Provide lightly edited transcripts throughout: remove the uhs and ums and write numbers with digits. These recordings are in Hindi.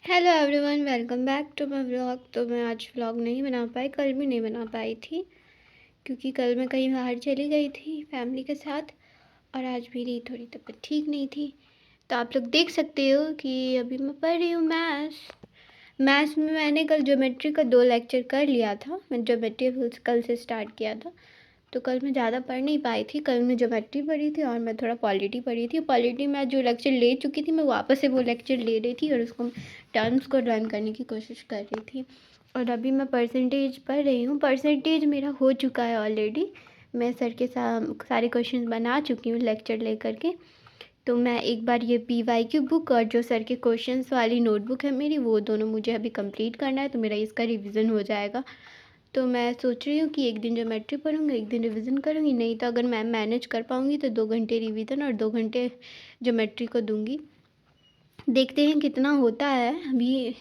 Hello everyone, welcome back to my vlog. तो मैं आज व्लॉग नहीं बना पाई, कल भी नहीं बना पाई थी क्योंकि कल मैं कहीं बाहर चली गई थी फैमिली के साथ। और आज मेरी थोड़ी तबीयत ठीक नहीं थी। तो आप लोग देख सकते हो कि अभी मैं पढ़ रही हूँ मैथ्स में मैंने कल ज्योमेट्री का 2 लेक्चर कर लिया था। मैं ज्योमेट्री कल से स्टार्ट किया था, तो कल मैं ज़्यादा पढ़ नहीं पाई थी। कल मैं ज्योमेट्री पढ़ी थी और मैं थोड़ा पॉलिटी पढ़ी थी। पॉलिटी में जो लेक्चर ले चुकी थी मैं वापस से वो लेक्चर ले रही थी और उसको टर्म्स को लर्न करने की कोशिश कर रही थी। और अभी मैं परसेंटेज पढ़ रही हूँ। परसेंटेज मेरा हो चुका है ऑलरेडी। मैं सर के सारे क्वेश्चन बना चुकी हूँ लेक्चर ले करके। तो मैं एक बार ये PYQ बुक और जो सर के क्वेश्चंस वाली नोटबुक है मेरी, वो दोनों मुझे अभी कंप्लीट करना है, तो मेरा इसका रिवीजन हो जाएगा। तो मैं सोच रही हूँ कि एक दिन ज्योमेट्री पढ़ूँगी, एक दिन रिवीजन करूँगी। नहीं तो अगर मैं मैनेज कर पाऊँगी तो 2 घंटे रिवीजन और 2 घंटे ज्योमेट्री को दूँगी। देखते हैं कितना होता है। अभी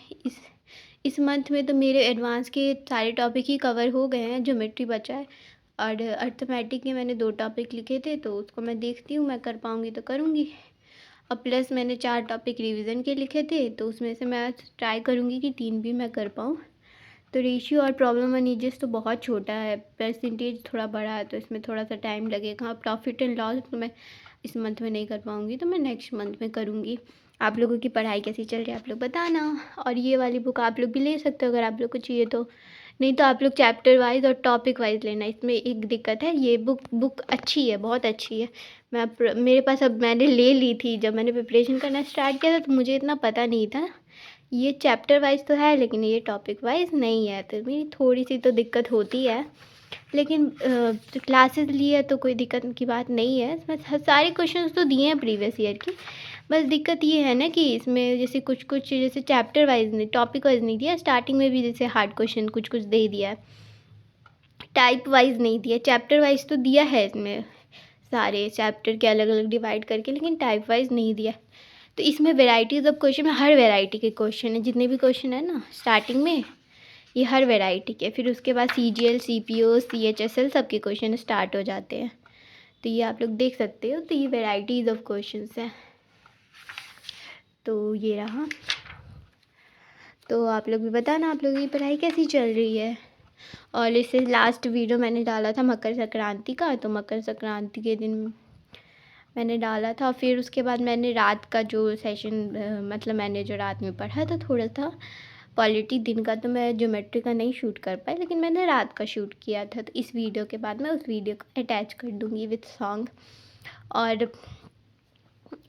इस मंथ में तो मेरे एडवांस के सारे टॉपिक ही कवर हो गए हैं, ज्योमेट्री बचा है। और अर्थमेटिक के मैंने 2 टॉपिक लिखे थे, तो उसको मैं देखती हूँ, मैं कर पाऊँगी तो करूँगी। और प्लस मैंने 4 टॉपिक रिवीजन के लिखे थे, तो उसमें से मैं ट्राई करूँगी कि 3 भी मैं कर पाऊँ। तो रेशियो और प्रॉब्लम एंड ईजेस तो बहुत छोटा है, परसेंटेज थोड़ा बड़ा है, तो इसमें थोड़ा सा टाइम लगेगा। प्रॉफिट एंड लॉस तो मैं इस मंथ में नहीं कर पाऊँगी, तो मैं नेक्स्ट मंथ में करूँगी। आप लोगों की पढ़ाई कैसी चल रही है आप लोग बताना। और ये वाली बुक आप लोग भी ले सकते हो अगर आप लोग को चाहिए तो। नहीं तो आप लोग चैप्टर वाइज और टॉपिक वाइज लेना। इसमें एक दिक्कत है, ये बुक अच्छी है, बहुत अच्छी है। मेरे पास अब मैंने ले ली थी, जब मैंने प्रिपरेशन करना स्टार्ट किया था तो मुझे इतना पता नहीं था। ये चैप्टर वाइज तो है लेकिन ये टॉपिक वाइज नहीं है, तो मेरी थोड़ी सी तो दिक्कत होती है। लेकिन क्लासेस ली है तो कोई दिक्कत की बात नहीं है। इसमें सारे क्वेश्चंस तो दिए हैं प्रीवियस ईयर की। बस दिक्कत ये है ना कि इसमें जैसे कुछ कुछ जैसे चैप्टर वाइज नहीं, टॉपिक वाइज नहीं दिया। स्टार्टिंग में भी जैसे हार्ड क्वेश्चन कुछ कुछ दे दिया है, टाइप वाइज नहीं दिया। चैप्टर वाइज तो दिया है इसमें, सारे चैप्टर के अलग अलग डिवाइड करके, लेकिन टाइप वाइज नहीं दिया। तो इसमें वेराइटीज़ ऑफ क्वेश्चन में हर वेराइटी के क्वेश्चन है, जितने भी क्वेश्चन है ना स्टार्टिंग में, ये हर वेराइटी के। फिर उसके बाद CGL CPO CHSL सबके क्वेश्चन स्टार्ट हो जाते हैं। तो ये आप लोग देख सकते हो। तो ये वेराइटीज़ ऑफ क्वेश्चंस हैं। तो ये रहा। तो आप लोग भी बताना आप लोगों की पढ़ाई कैसी चल रही है। और इससे लास्ट वीडियो मैंने डाला था मकर संक्रांति का, तो मकर संक्रांति के दिन मैंने डाला था। फिर उसके बाद मैंने रात का जो सेशन, मतलब मैंने जो रात में पढ़ा था थोड़ा था पॉलिटी, दिन का तो मैं ज्योमेट्री का नहीं शूट कर पाई, लेकिन मैंने रात का शूट किया था। तो इस वीडियो के बाद मैं उस वीडियो को अटैच कर दूँगी विथ सॉन्ग। और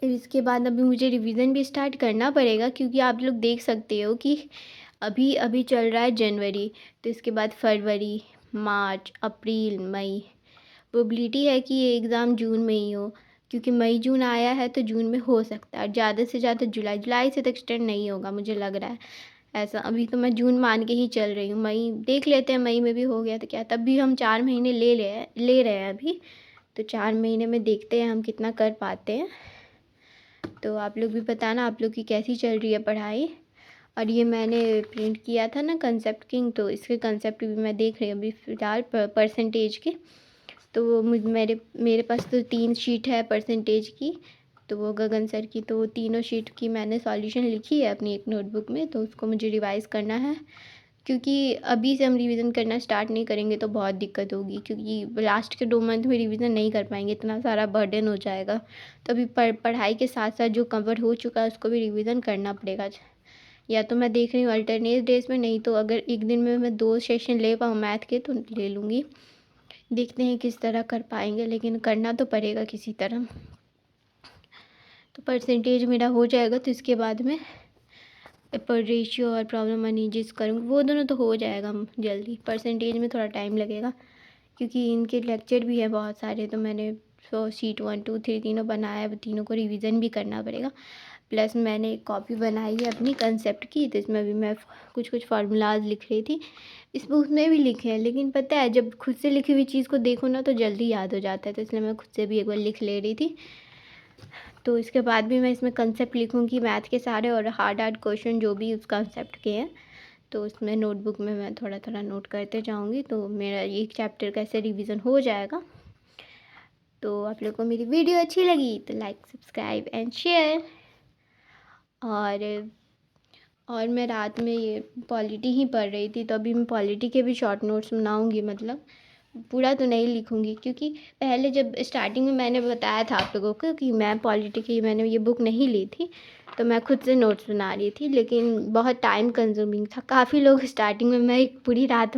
इसके बाद अभी मुझे रिवीजन भी स्टार्ट करना पड़ेगा, क्योंकि आप लोग देख सकते हो कि अभी अभी चल रहा है जनवरी, तो इसके बाद फरवरी, मार्च, अप्रैल, मई। प्रोबेबिलिटी है कि ये एग्ज़ाम जून में ही हो, क्योंकि मई जून आया है तो जून में हो सकता है। ज़्यादा से ज़्यादा जुलाई से तो एक्सटेंड नहीं होगा मुझे लग रहा है ऐसा। अभी तो मैं जून मान के ही चल रही हूँ। मई देख लेते हैं, मई में भी हो गया तो क्या, तब भी हम 4 महीने ले रहे हैं अभी। तो 4 महीने में देखते हैं हम कितना कर पाते हैं। तो आप लोग भी बताना आप लोग की कैसी चल रही है पढ़ाई। और ये मैंने प्रिंट किया था ना कंसेप्ट किंग, तो इसके कंसेप्ट भी मैं देख रही हूँ अभी फ़िलहाल परसेंटेज के। तो वो मेरे पास तो 3 शीट है परसेंटेज की, तो वो गगन सर की, तो वो तीनों शीट की मैंने सॉल्यूशन लिखी है अपनी एक नोटबुक में। तो उसको मुझे रिवाइज़ करना है, क्योंकि अभी से हम रिवीजन करना स्टार्ट नहीं करेंगे तो बहुत दिक्कत होगी, क्योंकि लास्ट के 2 मंथ में रिवीजन नहीं कर पाएंगे, इतना सारा बर्डन हो जाएगा। तो अभी पढ़ाई के साथ साथ जो कवर हो चुका है उसको भी रिवीजन करना पड़ेगा। या तो मैं देख रही हूँ अल्टरनेट डेज में, नहीं तो अगर एक दिन में मैं 2 सेशन ले पाऊँ मैथ के तो ले लूँगी। देखते हैं किस तरह कर पाएंगे, लेकिन करना तो पड़ेगा किसी तरह। तो परसेंटेज मेरा हो जाएगा तो इसके बाद में पर रेशियो और प्रॉब्लम एनालिसिस करूँगी, वो दोनों तो हो जाएगा जल्दी। परसेंटेज में थोड़ा टाइम लगेगा, क्योंकि इनके लेक्चर भी है बहुत सारे। तो मैंने शीट 1 2 3 तीनों बनाया है, तीनों को रिवीजन भी करना पड़ेगा। प्लस मैंने एक कॉपी बनाई है अपनी कंसेप्ट की, तो इसमें भी मैं कुछ कुछ फार्मूलाज लिख रही थी। इस बुक में भी लिखे हैं, लेकिन पता है जब खुद से लिखी हुई चीज़ को देखो ना तो जल्दी याद हो जाता है, तो इसलिए मैं खुद से भी एक बार लिख ले रही थी। तो इसके बाद भी मैं इसमें कंसेप्ट लिखूँगी मैथ के सारे, और हार्ड हार्ड क्वेश्चन जो भी उस कंसेप्ट के हैं तो उसमें नोटबुक में मैं थोड़ा थोड़ा नोट करते जाऊँगी। तो मेरा एक चैप्टर कैसे रिवीजन हो जाएगा। तो आप लोग को मेरी वीडियो अच्छी लगी तो लाइक सब्सक्राइब एंड शेयर। और और मैं रात में ये पॉलिटी ही पढ़ रही थी, तो अभी मैं पॉलिटी के भी शॉर्ट नोट्स बनाऊँगी, मतलब पूरा तो नहीं लिखूँगी, क्योंकि पहले जब स्टार्टिंग में मैंने बताया था आप लोगों को कि मैं पॉलिटी की मैंने ये बुक नहीं ली थी, तो मैं खुद से नोट्स बना रही थी, लेकिन बहुत टाइम कंज्यूमिंग था। काफ़ी लोग स्टार्टिंग में मैं एक पूरी रात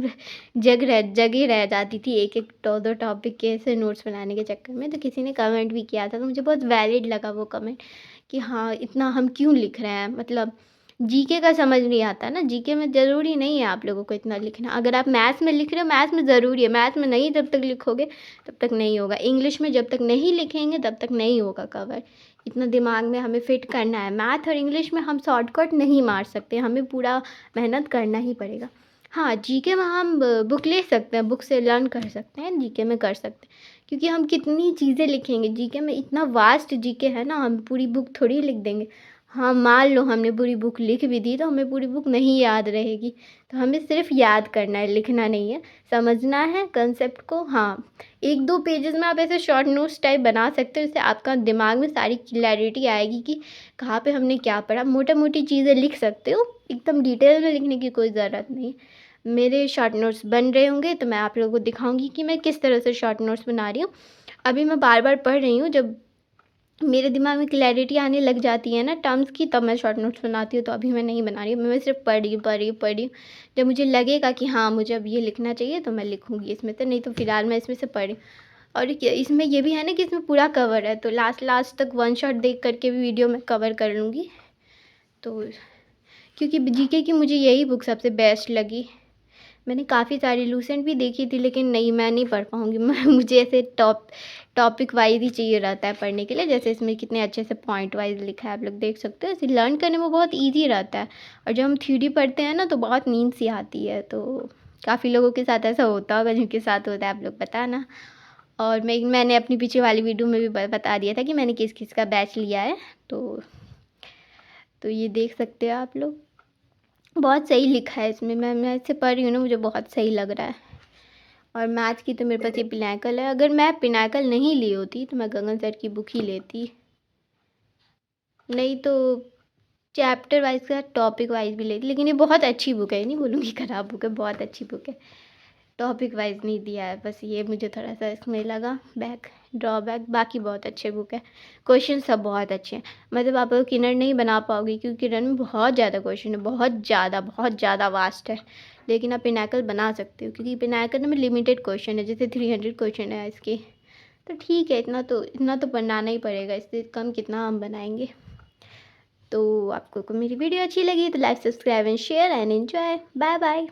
जगी रह जाती थी एक एक दो दो टॉपिक के ऐसे नोट्स बनाने के चक्कर में। तो किसी ने कमेंट भी किया था, तो मुझे बहुत वैलिड लगा वो कमेंट कि हाँ, इतना हम क्यों लिख रहे हैं, मतलब जीके का समझ नहीं आता ना, जीके में ज़रूरी नहीं है आप लोगों को इतना लिखना। अगर आप मैथ्स में लिख रहे हो, मैथ्स में ज़रूरी है, मैथ्स में नहीं जब तक लिखोगे तब तक नहीं होगा। इंग्लिश में जब तक नहीं लिखेंगे तब तक नहीं होगा कवर। इतना दिमाग में हमें फिट करना है। मैथ और इंग्लिश में हम शॉर्टकट नहीं मार सकते, हमें पूरा मेहनत करना ही पड़ेगा। हाँ, जीके में हम बुक ले सकते हैं, बुक से लर्न कर सकते हैं, जीके में कर सकते हैं, क्योंकि हम कितनी चीज़ें लिखेंगे जीके में, इतना वास्ट जीके है ना, हम पूरी बुक थोड़ी लिख देंगे। हाँ, मान लो हमने पूरी बुक लिख भी दी तो हमें पूरी बुक नहीं याद रहेगी, तो हमें सिर्फ याद करना है, लिखना नहीं है, समझना है कंसेप्ट को। हाँ, 1-2 पेजेस में आप ऐसे शॉर्ट नोट्स टाइप बना सकते हो, जिससे आपका दिमाग में सारी क्लैरिटी आएगी कि कहाँ पे हमने क्या पढ़ा। मोटी-मोटी चीज़ें लिख सकते हो, एकदम डिटेल में लिखने की कोई ज़रूरत नहीं है। मेरे शॉर्ट नोट्स बन रहे होंगे तो मैं आप लोगों को दिखाऊँगी कि मैं किस तरह से शॉर्ट नोट्स बना रही हूँ। अभी मैं बार-बार पढ़ रही हूँ, जब मेरे दिमाग में क्लैरिटी आने लग जाती है ना टर्म्स की, तब मैं शॉर्ट नोट्स बनाती हूँ। तो अभी मैं नहीं बना रही हूँ, मैं सिर्फ पढ़ रही हूँ। जब मुझे लगेगा कि हाँ, मुझे अब ये लिखना चाहिए तो मैं लिखूँगी इसमें से, नहीं तो फ़िलहाल मैं इसमें से पढ़ रही हूँ। और क्या इसमें ये भी है ना कि इसमें पूरा कवर है, तो लास्ट तक वन शॉट देख कर के भी वीडियो में कवर कर लूँगी। तो क्योंकि जीके की मुझे यही बुक सबसे बेस्ट लगी। मैंने काफ़ी सारी लूसेंट भी देखी थी, लेकिन नहीं, मैं नहीं पढ़ पाऊँगी। मैं मुझे ऐसे टॉपिक वाइज़ ही चाहिए रहता है पढ़ने के लिए। जैसे इसमें कितने अच्छे से पॉइंट वाइज़ लिखा है, आप लोग देख सकते हो। इसे लर्न करने में बहुत ईज़ी रहता है, और जब हम थ्योरी पढ़ते हैं ना तो बहुत नींद सी आती है। तो काफ़ी लोगों के साथ ऐसा होता होगा, जिनके साथ होता है आप लोग बताना। और मैंने अपनी पीछे वाली वीडियो में भी बता दिया था कि मैंने किस-किस का बैच लिया है। तो ये देख सकते हो आप लोग। बहुत सही लिखा है इसमें, मैं इससे पढ़ रही हूँ ना, मुझे बहुत सही लग रहा है। और मैथ की तो मेरे पास ये पिनाकल है। अगर मैं पिनाकल नहीं ली होती तो मैं गगन सर की बुक ही लेती, नहीं तो चैप्टर वाइज का टॉपिक वाइज भी लेती। लेकिन ये बहुत अच्छी बुक है, नहीं बोलूँगी ख़राब बुक है, बहुत अच्छी बुक है। टॉपिक वाइज नहीं दिया है, बस ये मुझे थोड़ा सा इसमें लगा ड्रॉबैक। बाकी बहुत अच्छे बुक है, क्वेश्चन सब बहुत अच्छे हैं। मतलब आप लोग किरण नहीं बना पाओगे, क्योंकि किरण में बहुत ज़्यादा क्वेश्चन है, बहुत ज़्यादा वास्ट है। लेकिन आप पिनाकल बना सकते हो, क्योंकि पिनाकल में लिमिटेड क्वेश्चन है, जैसे 300 क्वेश्चन है इसके। तो ठीक है, इतना तो बनाना ही पड़ेगा, इससे कम कितना हम बनाएंगे। तो आपको मेरी वीडियो अच्छी लगी तो like, subscribe and share and enjoy. Bye bye.